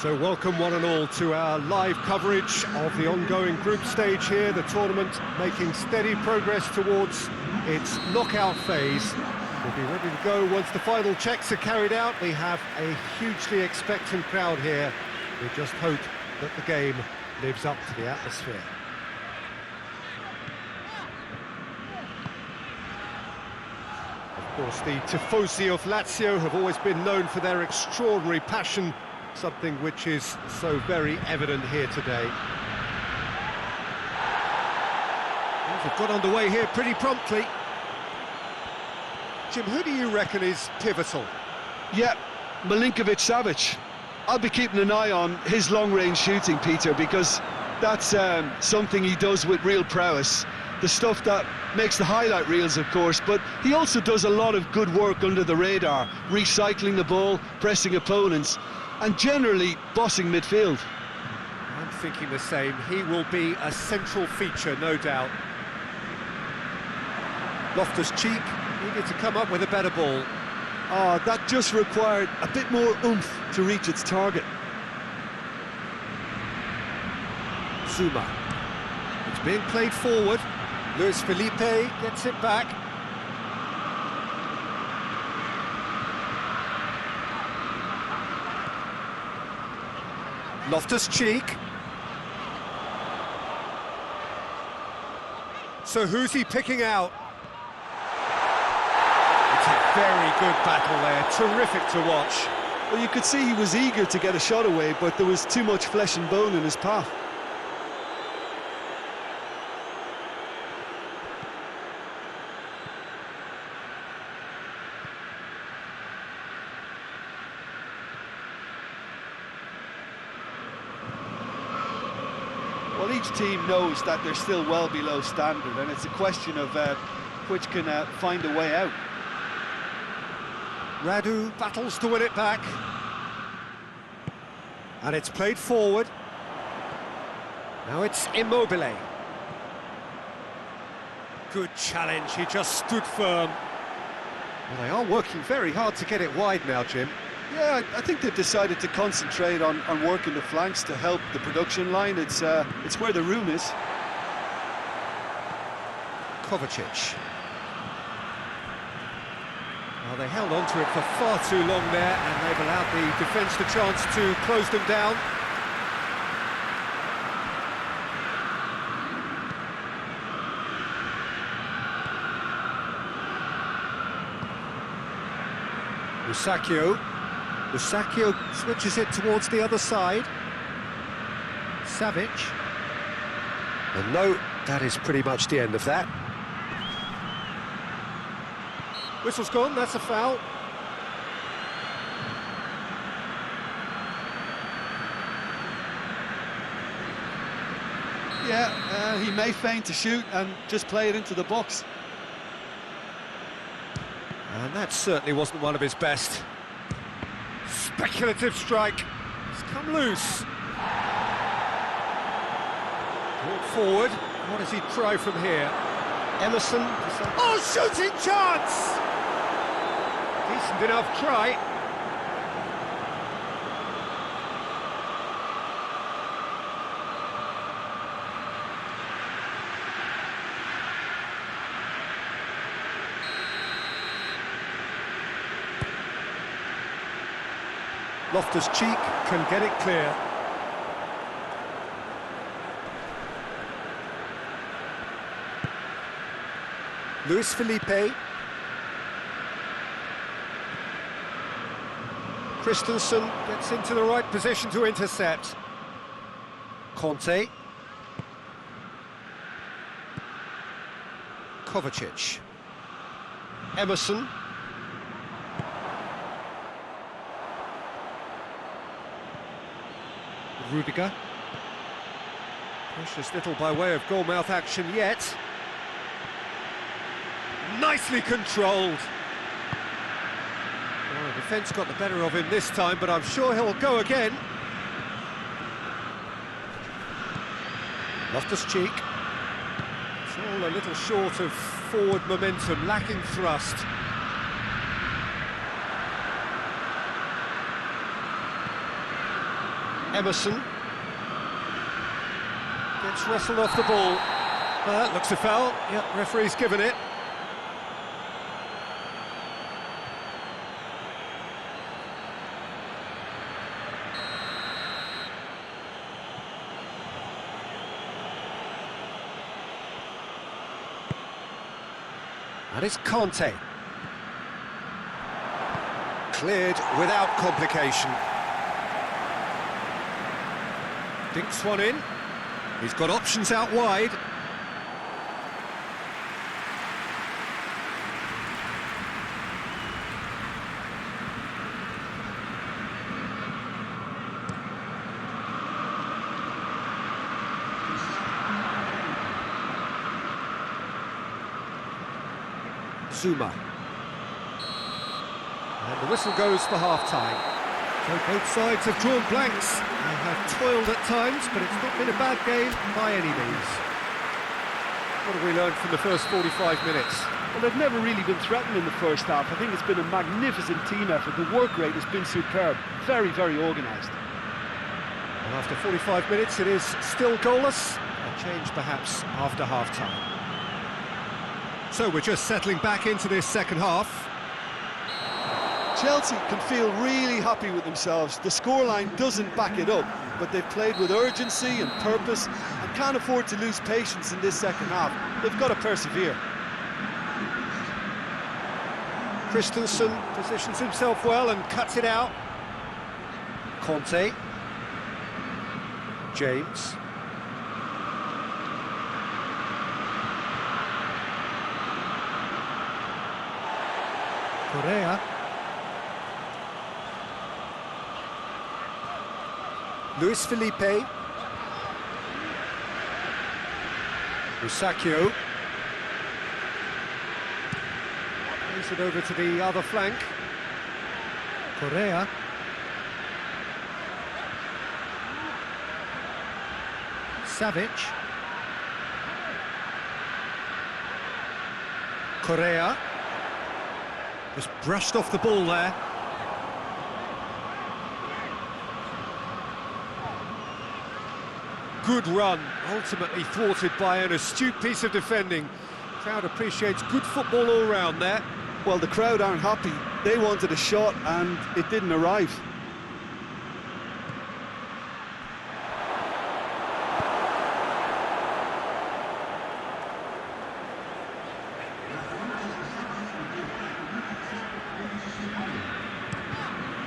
So welcome one and all to our live coverage of the ongoing group stage here, the tournament making steady progress towards its knockout phase. We'll be ready to go once the final checks are carried out. We have a hugely expectant crowd here. We just hope that the game lives up to the atmosphere. Of course, the tifosi of Lazio have always been known for their extraordinary passion, something which is so very evident here today. They've got underway here pretty promptly. Jim, who do you reckon is pivotal? Yeah, Milinkovic-Savic. I'll be keeping an eye on his long-range shooting, Peter, because that's something he does with real prowess. The stuff that makes the highlight reels, of course, but he also does a lot of good work under the radar, recycling the ball, pressing opponents, and generally bossing midfield. I'm thinking the same. He will be a central feature, no doubt. Loftus-Cheek needed to come up with a better ball. Oh, that just required a bit more oomph to reach its target. Zuma. It's being played forward. Luis Felipe gets it back. Loftus-Cheek. So who's he picking out? It's a very good battle there, terrific to watch. Well, you could see he was eager to get a shot away, but there was too much flesh and bone in his path. Well, each team knows that they're still well below standard, and it's a question of which can find a way out. Radu battles to win it back. And it's played forward. Now it's Immobile. Good challenge, he just stood firm. Well, they are working very hard to get it wide now, Jim. Yeah, I think they've decided to concentrate on working the flanks to help the production line. It's where the room is. Kovacic. Well, they held on to it for far too long there, and they've allowed the defence the chance to close them down. Musacchio switches it towards the other side. Savic. And no, that is pretty much the end of that. Whistle's gone, that's a foul. Yeah, he may feign to shoot and just play it into the box. And that certainly wasn't one of his best. Speculative strike. It's come loose. Brought forward. What does he try from here? Emerson. Oh, shooting chance! Decent enough try. Loftus-Cheek can get it clear. Luis Felipe. Christensen gets into the right position to intercept. Conte. Kovacic. Emerson. Rudiger. Precious little by way of goalmouth action yet. Nicely controlled. Well, the defence got the better of him this time, but I'm sure he'll go again. Loftus-Cheek. It's all a little short of forward momentum, lacking thrust. Emerson. Gets wrestled off the ball. That looks a foul. Yep, referee's given it. And it's Conte. Cleared without complication. Dinks one in. He's got options out wide. Zuma. And the whistle goes for half-time. So both sides have drawn blanks. They have toiled at times, but it's not been a bad game by any means. What have we learned from the first 45 minutes? Well, they've never really been threatened in the first half. I think it's been a magnificent team effort. The work rate has been superb. Very, very organised. And after 45 minutes, it is still goalless. A change perhaps after half-time. So we're just settling back into this second half. Chelsea can feel really happy with themselves. The scoreline doesn't back it up, but they've played with urgency and purpose and can't afford to lose patience in this second half. They've got to persevere. Christensen positions himself well and cuts it out. Conte. James. Correa. Luis Felipe. Musacchio. Plays it over to the other flank. Correa. Savic. Correa. Just brushed off the ball there. Good run, ultimately thwarted by an astute piece of defending. Crowd appreciates good football all round there. Well, the crowd aren't happy. They wanted a shot and it didn't arrive.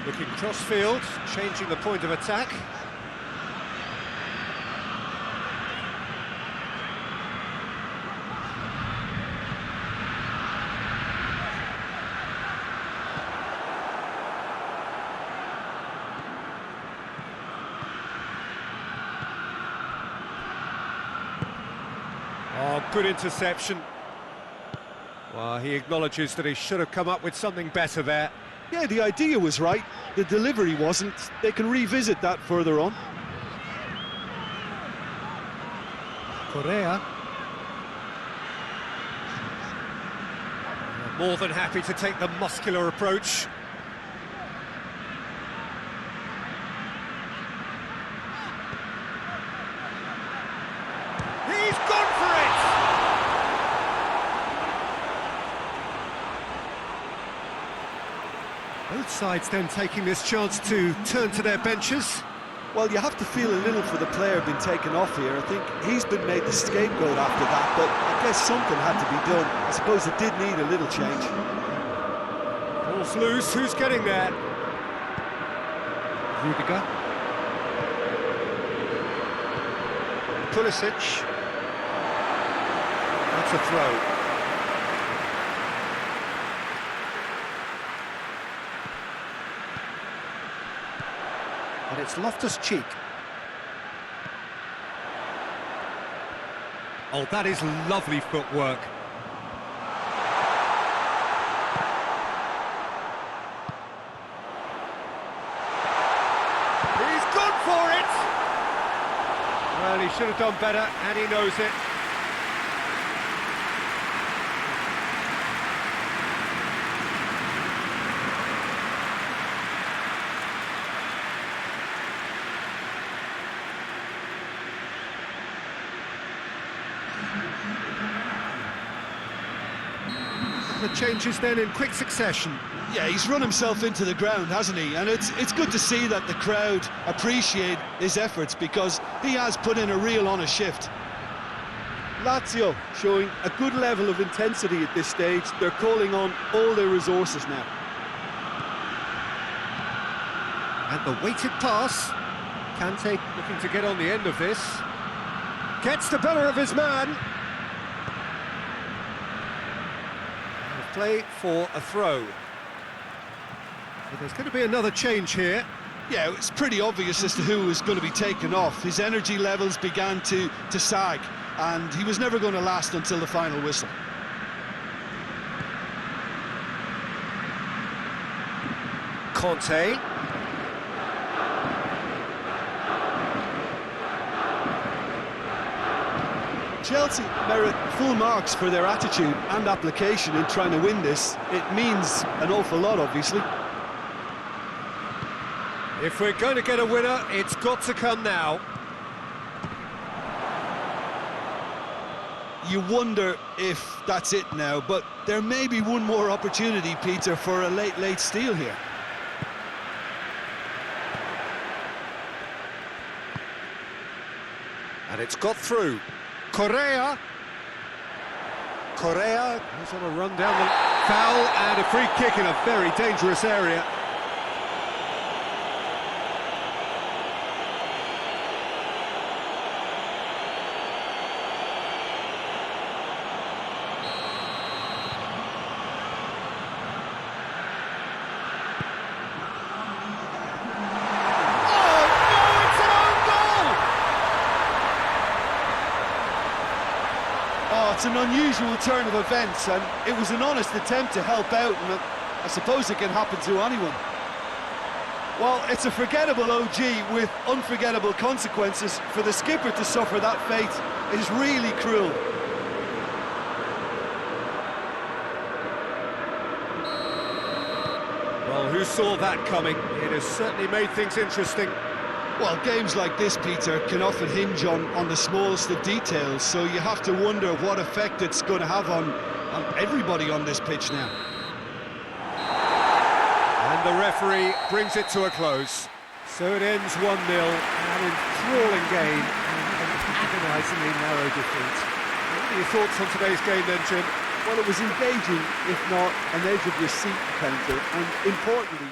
Looking cross-field, changing the point of attack. Oh, good interception. Well, he acknowledges that he should have come up with something better there. Yeah, the idea was right, the delivery wasn't. They can revisit that further on. Correa. More than happy to take the muscular approach. He's gone for it! Both sides then taking this chance to turn to their benches. Well, you have to feel a little for the player being taken off here. I think he's been made the scapegoat after that, but I guess something had to be done. I suppose it did need a little change. Ball's loose, who's getting there? Rudiger. Pulisic. That's a throw. And it's Loftus-Cheek. Oh, that is lovely footwork. He's gone for it! Well, he should have done better, and he knows it. couple of changes then in quick succession. Yeah, he's run himself into the ground, hasn't he? And it's good to see that the crowd appreciate his efforts, because he has put in a real honest shift. Lazio showing a good level of intensity at this stage. They're calling on all their resources now. And the weighted pass. Kante looking to get on the end of this. Gets the better of his man. And play for a throw. So there's going to be another change here. Yeah, it's pretty obvious as to who was going to be taken off. His energy levels began to sag, and he was never going to last until the final whistle. Conte. Chelsea merit full marks for their attitude and application in trying to win this. It means an awful lot, obviously. If we're going to get a winner, it's got to come now. You wonder if that's it now, but there may be one more opportunity, Peter, for a late steal here. And it's got through. Correa goes on a run down the foul, and a free kick in a very dangerous area. Oh, it's an unusual turn of events, and it was an honest attempt to help out, and I suppose it can happen to anyone. Well, it's a forgettable OG with unforgettable consequences. For the skipper to suffer that fate is really cruel. Well, who saw that coming? It has certainly made things interesting. Well, games like this, Peter, can often hinge on the smallest of details, so you have to wonder what effect it's going to have on everybody on this pitch now. And the referee brings it to a close. So it ends 1-0, an enthralling game, and an agonisingly narrow defeat. What are your thoughts on today's game then, Jim? Well, it was engaging, if not an edge-of-your-seat counter, and importantly,